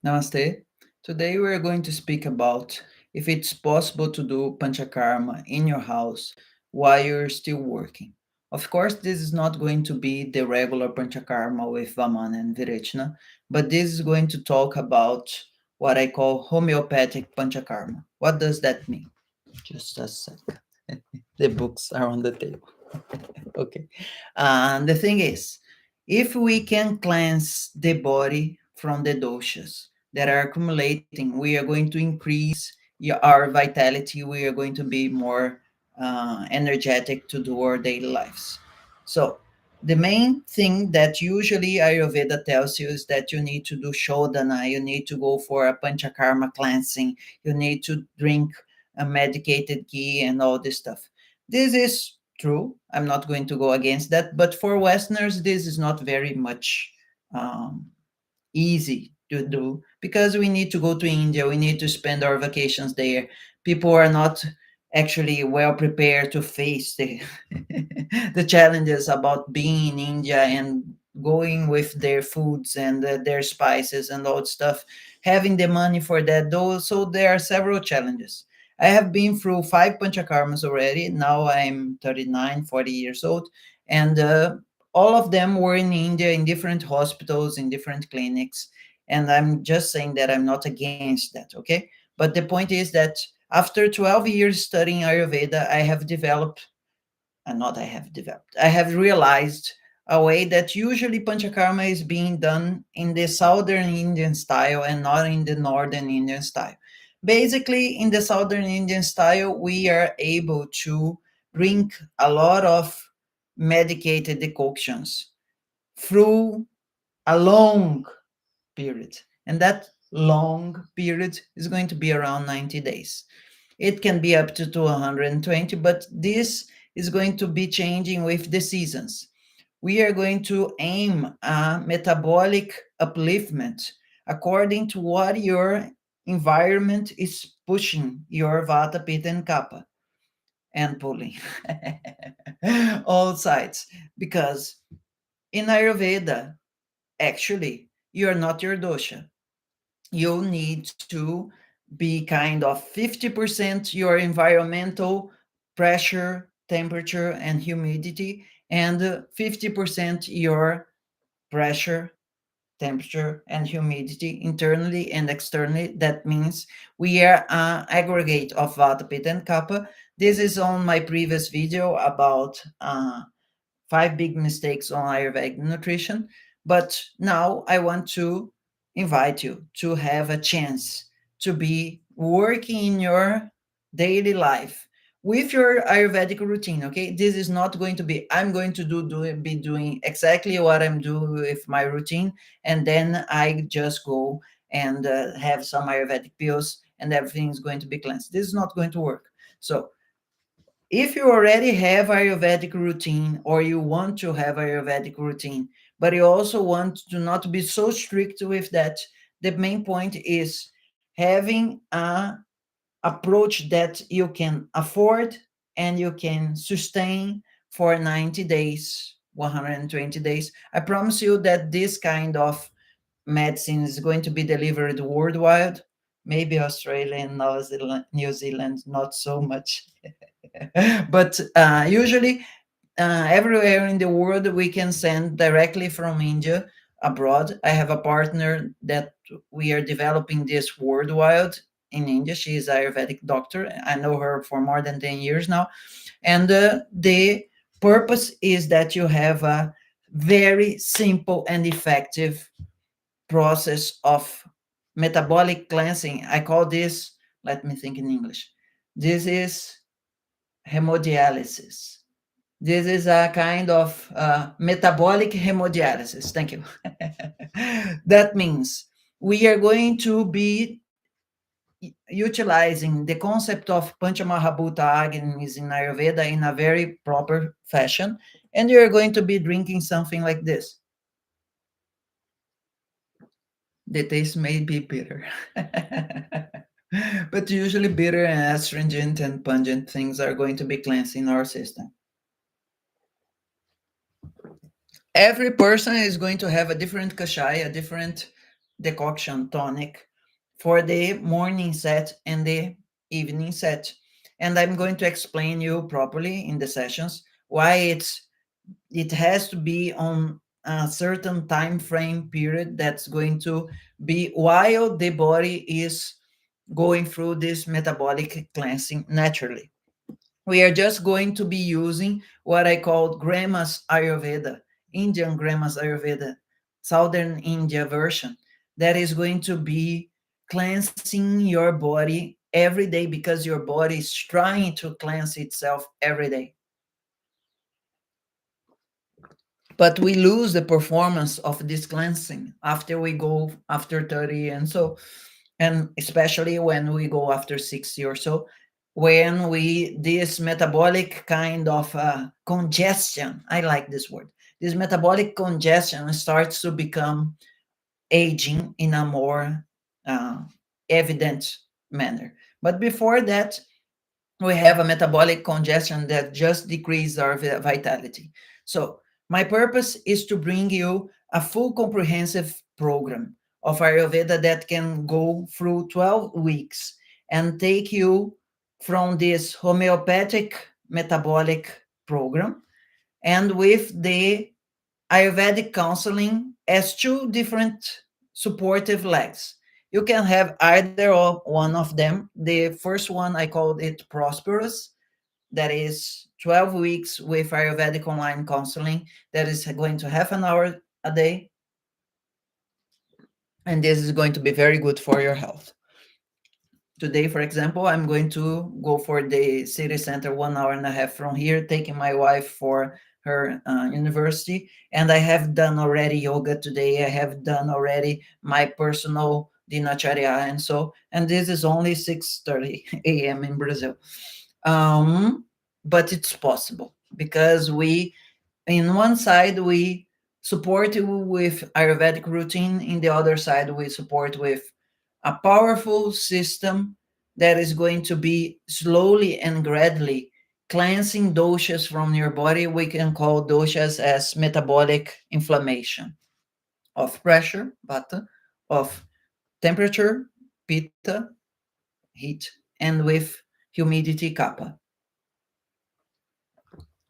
Namaste. Today we are going to speak about if it's possible to do Panchakarma in your house while you're still working. Of course, this is not going to be the regular Panchakarma with Vamana and Virechana, but this is going to talk about what I call homeopathic Panchakarma. What does that mean? Just a second. The books are on the table. Okay. The thing is, if we can cleanse the body from the doshas that are accumulating, we are going to increase our vitality. We are going to be more energetic to do our daily lives. So, the main thing that usually Ayurveda tells you is that you need to do shodhana, you need to go for a panchakarma cleansing, you need to drink a medicated ghee and all this stuff. This is true. I'm not going to go against that. But for Westerners, this is not very much um, easy to do because we need to go to India. We need to spend our vacations there. People are not actually well prepared to face the the challenges about being in India and going with their foods and their spices and all that stuff, having the money for that. Though, so there are several challenges. I have been through 5 panchakarmas already. Now I'm 39, 40 years old, and all of them were in India, in different hospitals, in different clinics. And I'm just saying that I'm not against that, okay? But the point is that after 12 years studying Ayurveda, I have developed, not I have developed, I have realized a way that usually Panchakarma is being done in the southern Indian style and not in the northern Indian style. Basically, in the southern Indian style, we are able to drink a lot of medicated decoctions through a long period. And that long period is going to be around 90 days. It can be up to 120, but this is going to be changing with the seasons. We are going to aim a metabolic upliftment according to what your environment is pushing your vata, pitta, and kapha and pulling all sides. Because in Ayurveda, actually, you're not your dosha. You need to be kind of 50% your environmental pressure, temperature, and humidity, and 50% your pressure, temperature, and humidity internally and externally. That means we are an aggregate of Vata, Pitta, and Kapha. This is on my previous video about 5 big mistakes on Ayurvedic nutrition. But now I want to invite you to have a chance to be working in your daily life with your Ayurvedic routine. Okay, this is not going to be I'm going to be doing exactly what I'm doing with my routine, and then I just go and have some Ayurvedic pills and everything is going to be cleansed. This is not going to work. So if you already have Ayurvedic routine or you want to have Ayurvedic routine, but you also want to not be so strict with that, the main point is having a approach that you can afford and you can sustain for 90 days, 120 days. I promise you that this kind of medicine is going to be delivered worldwide. Maybe Australia and New Zealand not so much. But usually, everywhere in the world, we can send directly from India abroad. I have a partner that we are developing this worldwide in India. She is Ayurvedic doctor. I know her for more than 10 years now. And the purpose is that you have a very simple and effective process of metabolic cleansing. I call this, let me think in English. This is hemodialysis. This is a kind of metabolic hemodialysis. Thank you. That means we are going to be utilizing the concept of Panchamahabhuta Agnis in Ayurveda in a very proper fashion, and you're going to be drinking something like this. The taste may be bitter. But usually bitter and astringent and pungent things are going to be cleansing our system. Every person is going to have a different kashaya, a different decoction tonic for the morning set and the evening set. And I'm going to explain you properly in the sessions why it has to be on a certain time frame period that's going to be while the body is going through this metabolic cleansing naturally. We are just going to be using what I call Grandma's Ayurveda, Indian Grandma's Ayurveda, Southern India version, that is going to be cleansing your body every day because your body is trying to cleanse itself every day. But we lose the performance of this cleansing after we go after 30 and so, and especially when we go after 60 or so, when we this metabolic kind of congestion, I like this word, this metabolic congestion starts to become aging in a more uh, evident manner. But before that, we have a metabolic congestion that just decreases our vitality. So my purpose is to bring you a full comprehensive program of Ayurveda that can go through 12 weeks and take you from this homeopathic metabolic program and with the Ayurvedic counseling as two different supportive legs. You can have either or one of them. The first one, I called it Prosperous, that is 12 weeks with Ayurvedic online counseling, that is going to half an hour a day. And this is going to be very good for your health. Today, for example, I'm going to go for the city center 1 hour and a half from here, taking my wife for her university. And I have done already yoga today. I have done already my personal dinacharya and so. And this is only 6:30 a.m. in Brazil. But it's possible because we, in one side, we support you with Ayurvedic routine. In the other side, we support with a powerful system that is going to be slowly and gradually cleansing doshas from your body. We can call doshas as metabolic inflammation of pressure, vata, of temperature, pitta, heat, and with humidity, kapha.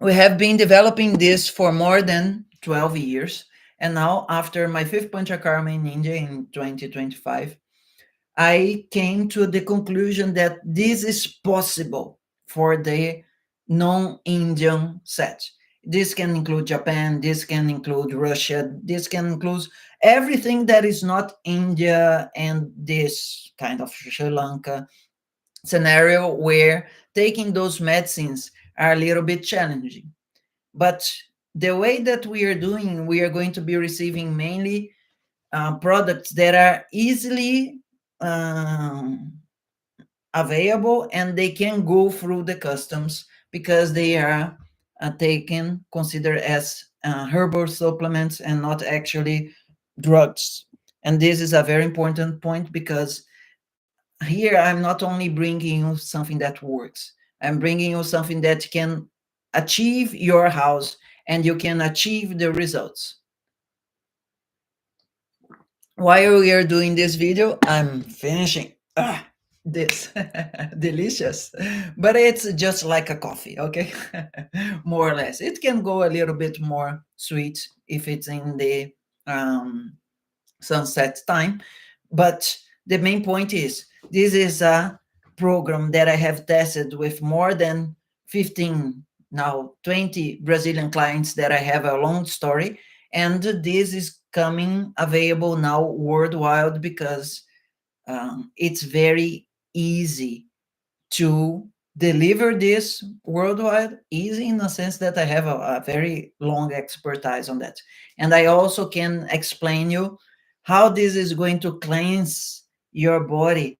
We have been developing this for more than 12 years. And now, after my fifth Panchakarma in India in 2025, I came to the conclusion that this is possible for the non-Indian set. This can include Japan, this can include Russia, this can include everything that is not India and this kind of Sri Lanka scenario where taking those medicines are a little bit challenging. But the way that we are doing, we are going to be receiving mainly products that are easily um, available and they can go through the customs because they are taken, considered as herbal supplements and not actually drugs. And this is a very important point because here I'm not only bringing you something that works, I'm bringing you something that can achieve your house and you can achieve the results. While we are doing this video, I'm finishing this delicious, but it's just like a coffee, okay? More or less. It can go a little bit more sweet if it's in the um, sunset time, but the main point is this is a program that I have tested with more than 15, now 20 Brazilian clients that I have a long story, and this is coming available now worldwide because it's very easy to deliver this worldwide, easy in the sense that I have a very long expertise on that. And I also can explain you how this is going to cleanse your body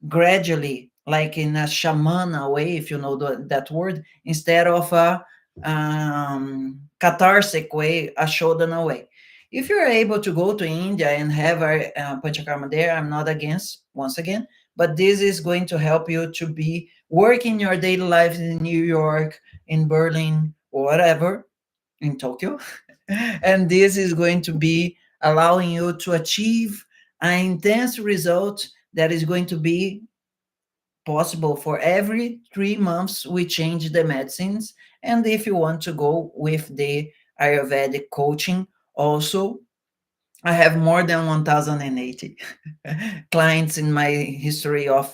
gradually, like in a shamana way, if you know that word, instead of a cathartic way, a shodhana way. If you're able to go to India and have a Panchakarma there, I'm not against, once again, but this is going to help you to be working your daily life in New York, in Berlin, or whatever, in Tokyo. And this is going to be allowing you to achieve an intense result that is going to be possible for every 3 months. We change the medicines. And if you want to go with the Ayurvedic coaching, also, I have more than 1,080 clients in my history of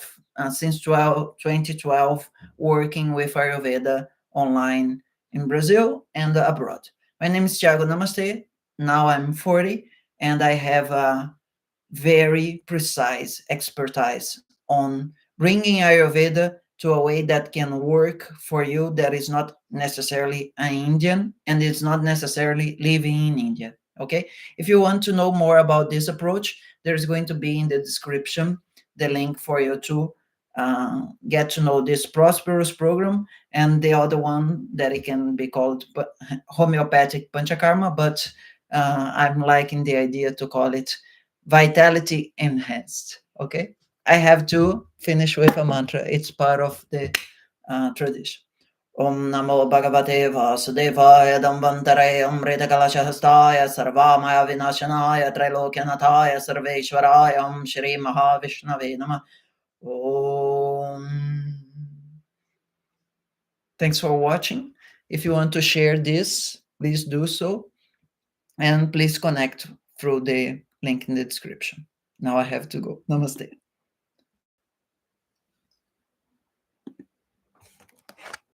since 2012 working with Ayurveda online in Brazil and abroad. My name is Thiago. Namaste. Now I'm 40 and I have a very precise expertise on bringing Ayurveda to a way that can work for you, that is not necessarily an Indian and it's not necessarily living in India. Okay. If you want to know more about this approach, there's going to be in the description the link for you to get to know this prosperous program and the other one that it can be called homeopathic Panchakarma, but I'm liking the idea to call it vitality enhanced. Okay. I have to finish with a mantra. It's part of the tradition. Om Namo Bhagavate Vasudevaya Dambantare Amrita Kalashahastaya Sarvamaya Vinashanaya Trilokyanataya Sarveshwaraya Om Shri Mahavishnave Nama. Om. Thanks for watching. If you want to share this, please do so. And please connect through the link in the description. Now I have to go. Namaste.